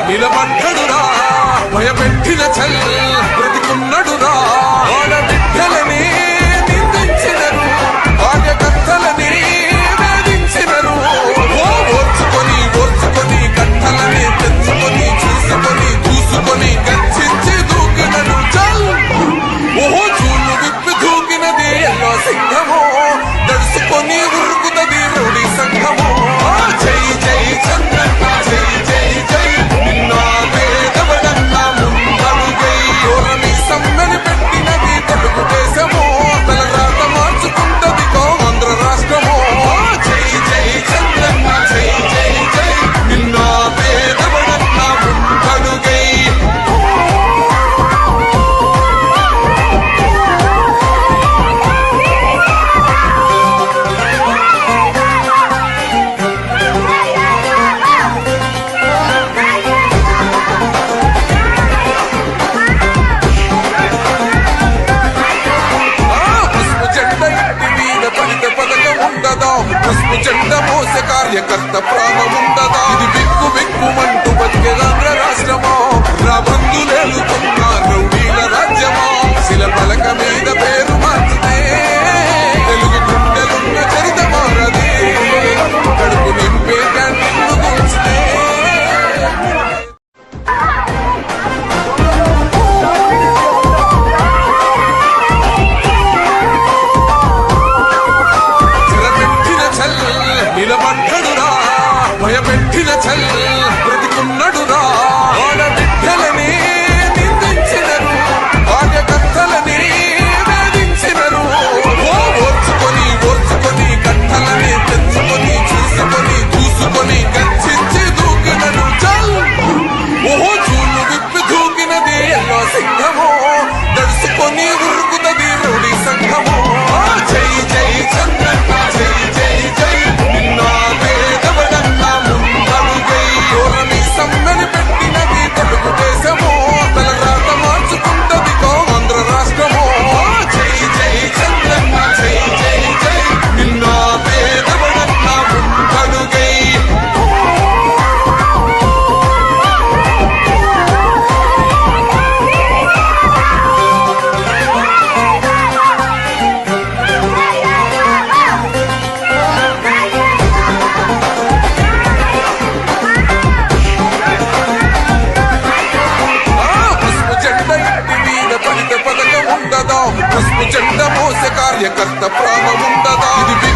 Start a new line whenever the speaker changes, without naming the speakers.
నిలబడ్డడురా భయపెట్టిన చల్ బ్రతికున్నడురా ఆడబిడ్డలని నిందించినరు కార్యకర్తలని వేధించినరు ఓర్చుకొని ఓర్చుకొని కట్టలని తెచ్చుకొని చూసుకొని చూసుకొని గర్జించి దూకినడు చల్ ఓహో చూలు విప్పి దూకినది ఎల్లో సింహమో దడుచుకొని ఉరుకుతది రౌడీ సంఘమో జై జై చంద్రన్న జై జై జై సమ్మని పెట్టినది తెలుగు దేశమో తలరాత మార్చుకుంటది ఆంధ్ర రాష్ట్రమో జై జై చంద్రన్న జై జై జై నిన్న పేదవడన్న ముందడుగై పసుపు జెండ మోసే కార్యకర్త ప్రాణముండదా ఇది బిక్కు బిక్కుమంటూ బతికే ఆంధ్ర రాష్ట్రమా రాబందులేలుతున్న రౌడీల రాజ్యమా శిల పలక మీద పేరు మార్చితే తెలుగు గుండెలున్న చరిత మారది కడుపు నింపే నిన్ను దోచితే నిలబడ్డడురా భయపెట్టిన చల్ బ్రతికున్నడురా ఆడబిడ్డలని నిందించినరు కార్యకర్తలని వేధించినరు ఓర్చుకొని ఓర్చుకొని కట్టలని తెచ్చుకొని చూసుకొని చూసుకొని గర్జించి దూకినడు చల్ ఓహో చూలు విప్పి దూకినది ఎల్లో సింహమో దడుచుకొని ఉరుకుతది రౌడీ సంఘమో జై జై చంద్రన్న జై జై జై సమ్మని పెట్టినది తెలుగు దేశమో తలరాత మార్చుకుంటది ఆంధ్ర రాష్ట్రమో జై జై చంద్రన్న జై జై జై నిన్న పేదవడన్న ముందడుగై పసుపు జెండ మోసే కార్యకర్త ప్రాణముండదా ఇది